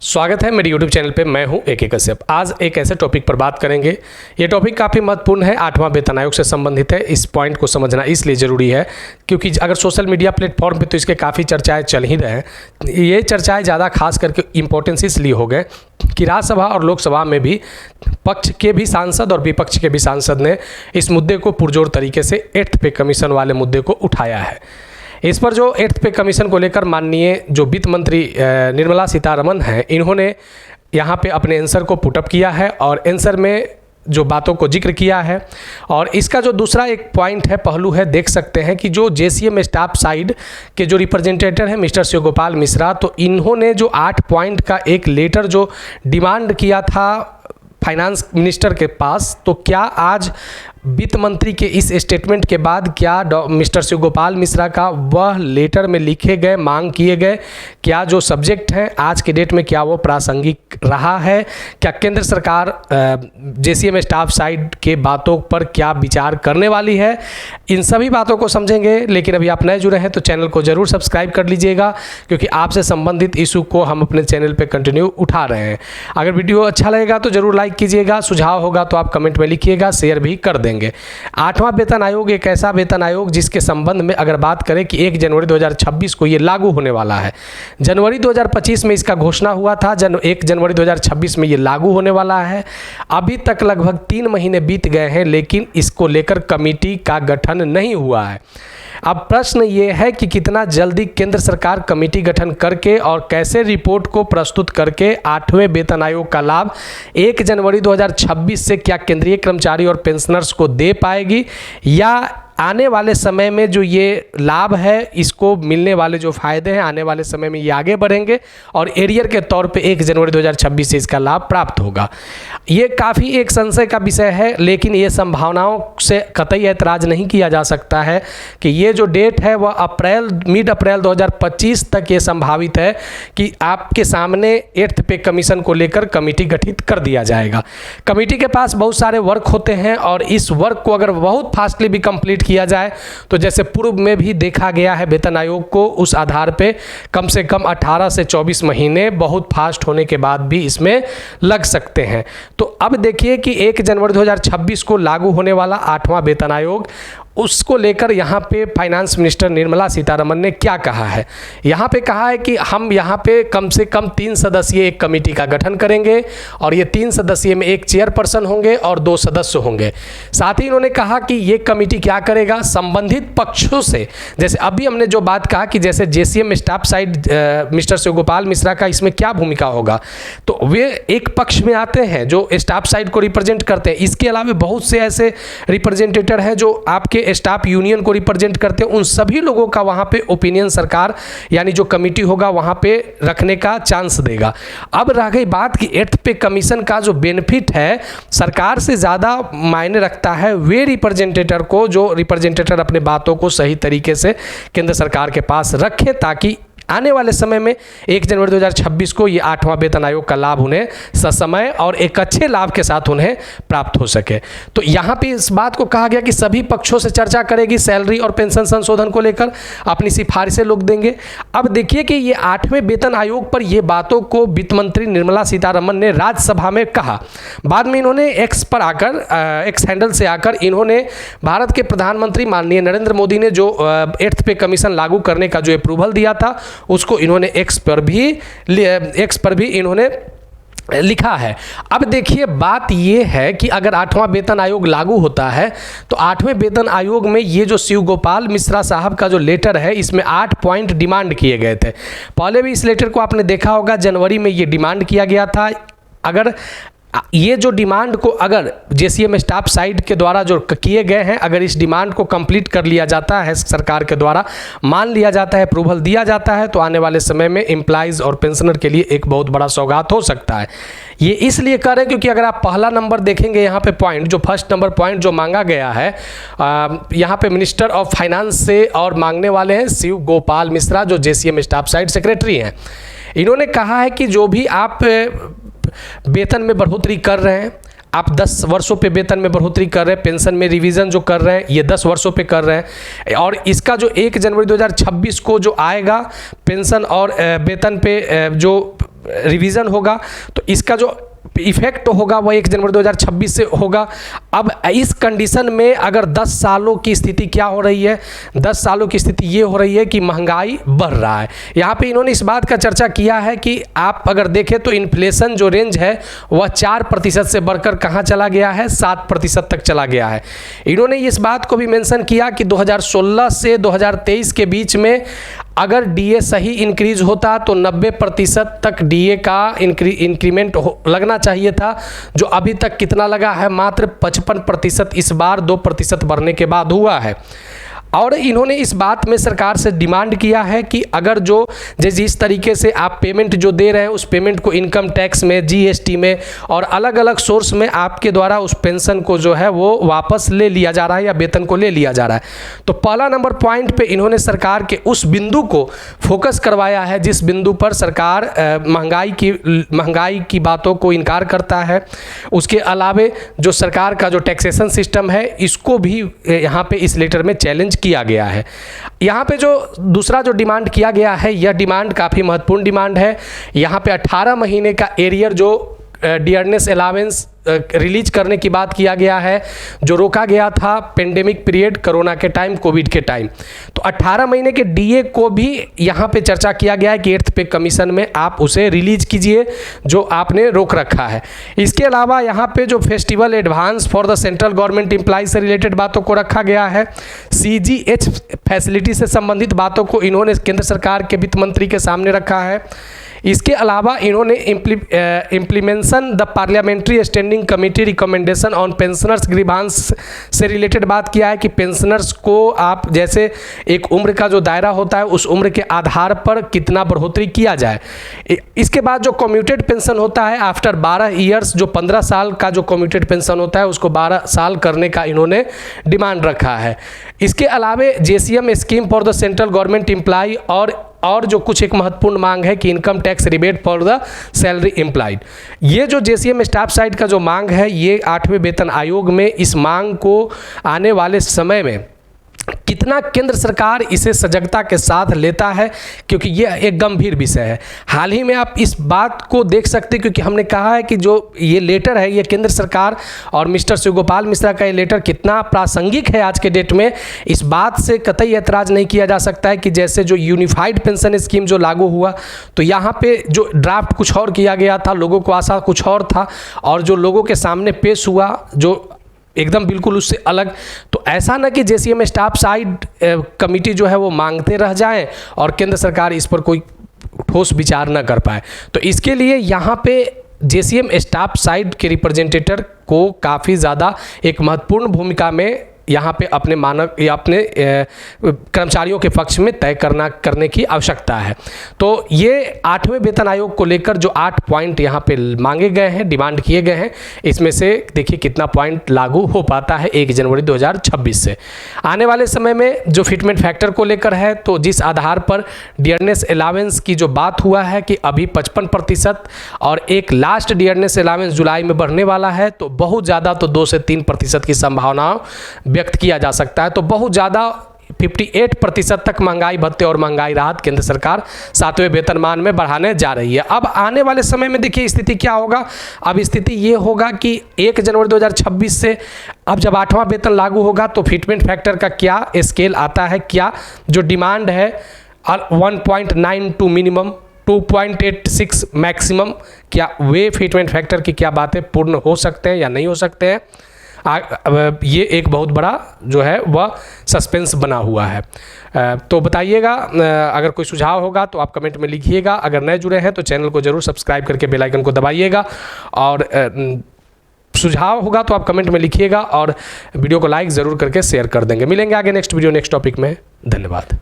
स्वागत है मेरे YouTube चैनल पे। मैं हूं AK कश्यप। आज एक ऐसे टॉपिक पर बात करेंगे। ये टॉपिक काफ़ी महत्वपूर्ण है, 8वां वेतन आयोग से संबंधित है। इस पॉइंट को समझना इसलिए ज़रूरी है क्योंकि अगर सोशल मीडिया प्लेटफॉर्म पे तो इसके काफ़ी चर्चाएं चल ही रहे हैं। ये चर्चाएं ज़्यादा खास करके इम्पोर्टेंस इसलिए हो गए कि राज्यसभा और लोकसभा में भी पक्ष के भी सांसद और विपक्ष के भी सांसद ने इस मुद्दे को पुरजोर तरीके से 8th पे कमीशन वाले मुद्दे को उठाया है। इस पर जो 8th पे कमीशन को लेकर माननीय जो वित्त मंत्री निर्मला सीतारमण हैं, इन्होंने यहाँ पे अपने आंसर को पुटअप किया है और आंसर में जो बातों को जिक्र किया है। और इसका जो दूसरा एक पॉइंट है, पहलू है, देख सकते हैं कि जो JCM स्टाफ साइड के जो रिप्रेजेंटेटिव हैं मिस्टर शिव गोपाल मिश्रा, तो इन्होंने जो 8 पॉइंट का एक लेटर जो डिमांड किया था फाइनेंस मिनिस्टर के पास, तो क्या आज वित्त मंत्री के इस स्टेटमेंट के बाद क्या मिस्टर शिव गोपाल मिश्रा का वह लेटर में लिखे गए मांग किए गए क्या जो सब्जेक्ट हैं आज के डेट में क्या वो प्रासंगिक रहा है? क्या केंद्र सरकार JCM स्टाफ साइड के बातों पर क्या विचार करने वाली है? इन सभी बातों को समझेंगे। लेकिन अभी आप नए जुड़े हैं तो चैनल को ज़रूर सब्सक्राइब कर लीजिएगा क्योंकि आपसे संबंधित इशू को हम अपने चैनल पर कंटिन्यू उठा रहे हैं। अगर वीडियो अच्छा लगेगा तो ज़रूर लाइक कीजिएगा, सुझाव होगा तो आप कमेंट में लिखिएगा, शेयर भी कर देंगे। 8वां वेतन आयोग एक ऐसा वेतन आयोग जिसके संबंध में अगर बात करें कि 1 जनवरी 2026 को ये लागू होने वाला है। जनवरी 2025 में इसका घोषणा हुआ था, 1 जनवरी 2026 में ये लागू होने वाला है। अभी तक लगभग 3 महीने बीत गए हैं लेकिन इसको लेकर कमेटी का गठन नहीं हुआ है। अब प्रश्न ये है कि कितना जल्दी केंद्र सरकार कमेटी गठन करके और कैसे रिपोर्ट को प्रस्तुत करके 8वें वेतन आयोग का लाभ 1 जनवरी 2026 से क्या केंद्रीय कर्मचारी और पेंशनर्स को दे पाएगी, या आने वाले समय में जो ये लाभ है इसको मिलने वाले जो फ़ायदे हैं आने वाले समय में ये आगे बढ़ेंगे और एरियर के तौर पे 1 जनवरी 2026 से इसका लाभ प्राप्त होगा। ये काफ़ी एक संशय का विषय है, लेकिन ये संभावनाओं से कतई ऐतराज़ नहीं किया जा सकता है कि ये जो डेट है वह मिड अप्रैल 2025 तक ये संभावित है कि आपके सामने 8th पे कमीशन को लेकर कमेटी गठित कर दिया जाएगा। कमेटी के पास बहुत सारे वर्क होते हैं और इस वर्क को अगर बहुत फास्टली भी कंप्लीट किया जाए तो जैसे पूर्व में भी देखा गया है वेतन आयोग को, उस आधार पे कम से कम 18 से 24 महीने बहुत फास्ट होने के बाद भी इसमें लग सकते हैं। तो अब देखिए कि 1 जनवरी 2026 को लागू होने वाला 8वां वेतन आयोग, उसको लेकर यहाँ पे फाइनेंस मिनिस्टर निर्मला सीतारमण ने क्या कहा है। यहाँ पे कहा है कि हम यहाँ पे कम से कम 3 सदस्यीय एक कमेटी का गठन करेंगे और ये 3 सदस्यीय में एक चेयरपर्सन होंगे और 2 सदस्य होंगे। साथ ही इन्होंने कहा कि ये कमेटी क्या करेगा, संबंधित पक्षों से, जैसे अभी हमने जो बात कहा कि जैसे JCM staff side mister Shiv Gopal Mishra का इसमें क्या भूमिका होगा, तो वे एक पक्ष में आते हैं जो स्टाफ साइड को रिप्रेजेंट करते हैं। इसके अलावा बहुत से ऐसे रिप्रेजेंटेटर हैं जो आपके स्टाफ यूनियन को रिप्रेजेंट करते हैं। उन सभी लोगों का वहां पे ओपिनियन सरकार यानी जो कमेटी होगा वहां पे रखने का चांस देगा। अब रह गई बात कि 8th पे कमीशन का जो बेनिफिट है सरकार से ज़्यादा मायने रखता है वे रिप्रेजेंटेटर को जो रिप्रेजेंटेटर अपने बातों को सही तरीके से केंद्र सरकार के पास रखें ताकि आने वाले समय में 1 जनवरी 2026 को ये 8वां वेतन आयोग का लाभ उन्हें ससमय और एक अच्छे लाभ के साथ उन्हें प्राप्त हो सके। तो यहाँ पे इस बात को कहा गया कि सभी पक्षों से चर्चा करेगी, सैलरी और पेंशन संशोधन को लेकर अपनी सिफारिशें लोग देंगे। अब देखिए कि ये 8वें वेतन आयोग पर ये बातों को वित्त मंत्री निर्मला सीतारमण ने राज्यसभा में कहा। बाद में इन्होंने एक्स हैंडल से आकर इन्होंने भारत के प्रधानमंत्री माननीय नरेंद्र मोदी ने जो 8th पे कमीशन लागू करने का जो अप्रूवल दिया था उसको इन्होंने एक्स पर भी इन्होंने लिखा है। अब देखिए बात ये है कि अगर 8वां वेतन आयोग लागू होता है तो 8वें वेतन आयोग में ये जो शिव गोपाल मिश्रा साहब का जो लेटर है इसमें 8 पॉइंट डिमांड किए गए थे। पहले भी इस लेटर को आपने देखा होगा, जनवरी में ये डिमांड किया गया था। अगर ये जो डिमांड को अगर JCM स्टाफ साइड के द्वारा जो किए गए हैं अगर इस डिमांड को कंप्लीट कर लिया जाता है, सरकार के द्वारा मान लिया जाता है, अप्रूवल दिया जाता है, तो आने वाले समय में एम्प्लॉइज़ और पेंशनर के लिए एक बहुत बड़ा सौगात हो सकता है। ये इसलिए कर रहे हैं क्योंकि अगर आप पहला नंबर देखेंगे यहाँ पे पॉइंट जो फर्स्ट नंबर पॉइंट जो मांगा गया है यहाँ पे मिनिस्टर ऑफ फाइनेंस से और मांगने वाले हैं शिव गोपाल मिश्रा जो JCM स्टाफ साइड सेक्रेटरी हैं। इन्होंने कहा है कि जो भी आप वेतन में बढ़ोतरी कर रहे हैं आप 10 वर्षों पे वेतन में बढ़ोतरी कर रहे हैं, पेंशन में रिवीजन जो कर रहे हैं ये 10 वर्षों पे कर रहे हैं, और इसका जो 1 जनवरी 2026 को जो आएगा पेंशन और वेतन पे जो रिवीजन होगा, तो इसका जो इफेक्ट होगा वह 1 जनवरी 2026 से होगा। अब इस कंडीशन में अगर 10 सालों की स्थिति क्या हो रही है, 10 सालों की स्थिति ये हो रही है कि महंगाई बढ़ रहा है। यहाँ पे इन्होंने इस बात का चर्चा किया है कि आप अगर देखें तो इन्फ्लेशन जो रेंज है वह 4% से बढ़कर कहाँ चला गया है, 7% तक चला गया है। इन्होंने इस बात को भी मेंशन किया कि 2016 से 2023 के बीच में अगर डीए सही इंक्रीज होता तो 90% तक डीए का इंक्रीमेंट लगना चाहिए था, जो अभी तक कितना लगा है, मात्र 55%, इस बार 2% बढ़ने के बाद हुआ है। और इन्होंने इस बात में सरकार से डिमांड किया है कि अगर जो जिस तरीके से आप पेमेंट जो दे रहे हैं उस पेमेंट को इनकम टैक्स में, जीएसटी में और अलग अलग सोर्स में आपके द्वारा उस पेंशन को जो है वो वापस ले लिया जा रहा है या वेतन को ले लिया जा रहा है। तो पहला नंबर पॉइंट पे इन्होंने सरकार के उस बिंदु को फोकस करवाया है जिस बिंदु पर सरकार महंगाई की बातों को इनकार करता है। उसके अलावे जो सरकार का जो टैक्सेशन सिस्टम है इसको भी यहाँ पे इस लेटर में चैलेंज किया गया है। यहाँ पे जो दूसरा जो डिमांड किया गया है यह डिमांड काफ़ी महत्वपूर्ण डिमांड है। यहाँ पे 18 महीने का एरियर जो डियरनेस अलावेंस रिलीज करने की बात किया गया है, जो रोका गया था पेंडेमिक पीरियड कोरोना के टाइम, कोविड के टाइम। तो 18 महीने के डीए को भी यहाँ पे चर्चा किया गया है कि 8th पे कमीशन में आप उसे रिलीज कीजिए जो आपने रोक रखा है। इसके अलावा यहाँ पे जो festival advance for the central government employee से रिलेटेड बातों को रखा गया है। CGH फैसिलिटी से संबंधित बातों को इन्होंने केंद्र सरकार के वित्त मंत्री के सामने रखा है। इसके अलावा इन्होंने implementation the parliamentary standing committee recommendation on pensioners grievance से रिलेटेड बात किया है कि पेंशनर्स को आप जैसे एक उम्र का जो दायरा होता है उस उम्र के आधार पर कितना बढ़ोतरी किया जाए। इसके बाद जो कम्यूटेड पेंशन होता है आफ्टर 12 ईयर्स, जो 15 साल का जो कम्यूटेड पेंशन होता है उसको 12 साल करने का इन्होंने डिमांड रखा है। इसके अलावे JCM scheme for the central government employee और जो कुछ एक महत्वपूर्ण मांग है कि income tax rebate for the salary employed. ये जो JCM स्टाफ साइड का जो मांग है ये 8वें वेतन आयोग में इस मांग को आने वाले समय में कितना केंद्र सरकार इसे सजगता के साथ लेता है, क्योंकि ये एक गंभीर विषय है। हाल ही में आप इस बात को देख सकते हैं क्योंकि हमने कहा है कि जो ये लेटर है ये केंद्र सरकार और मिस्टर शिवगोपाल मिश्रा का ये लेटर कितना प्रासंगिक है आज के डेट में, इस बात से कतई ऐतराज़ नहीं किया जा सकता है कि जैसे जो यूनिफाइड पेंशन स्कीम जो लागू हुआ तो यहाँ पे जो ड्राफ्ट कुछ और किया गया था, लोगों को आशा कुछ और था, और जो लोगों के सामने पेश हुआ जो एकदम बिल्कुल उससे अलग। तो ऐसा ना कि JCM स्टाफ साइड कमेटी जो है वो मांगते रह जाएं और केंद्र सरकार इस पर कोई ठोस विचार ना कर पाए। तो इसके लिए यहाँ पे JCM स्टाफ साइड के रिप्रेजेंटेटर को काफ़ी ज़्यादा एक महत्वपूर्ण भूमिका में यहाँ पे अपने मानक या अपने कर्मचारियों के पक्ष में तय करने की आवश्यकता है। तो ये 8वें वेतन आयोग को लेकर जो 8 पॉइंट यहाँ पे मांगे गए हैं, डिमांड किए गए हैं, इसमें से देखिए कितना पॉइंट लागू हो पाता है 1 जनवरी 2026 से। आने वाले समय में जो फिटमेंट फैक्टर को लेकर है तो जिस आधार पर डियरनेस अलावेंस की जो बात हुआ है कि अभी 55% और एक लास्ट डियरनेस अलावेंस जुलाई में बढ़ने वाला है, तो बहुत ज़्यादा तो 2 से 3% की संभावना व्यक्त किया जा सकता है। तो बहुत ज़्यादा 58% तक महंगाई भत्ते और महंगाई राहत केंद्र सरकार 7वें वेतनमान में बढ़ाने जा रही है। अब आने वाले समय में देखिए स्थिति क्या होगा। अब स्थिति ये होगा कि 1 जनवरी 2026 से अब जब 8वां वेतन लागू होगा तो फिटमेंट फैक्टर का क्या स्केल आता है, क्या जो डिमांड है 1.92 मिनिमम, 2.86 मैक्सिमम, क्या वे फिटमेंट फैक्टर की क्या बातें पूर्ण हो सकते हैं या नहीं हो सकते हैं, ये एक बहुत बड़ा जो है वह सस्पेंस बना हुआ है। तो बताइएगा, अगर कोई सुझाव होगा तो आप कमेंट में लिखिएगा। अगर नए जुड़े हैं तो चैनल को जरूर सब्सक्राइब करके बेल आइकन को दबाइएगा, और सुझाव होगा तो आप कमेंट में लिखिएगा और वीडियो को लाइक ज़रूर करके शेयर कर देंगे। मिलेंगे आगे नेक्स्ट वीडियो नेक्स्ट टॉपिक में। धन्यवाद।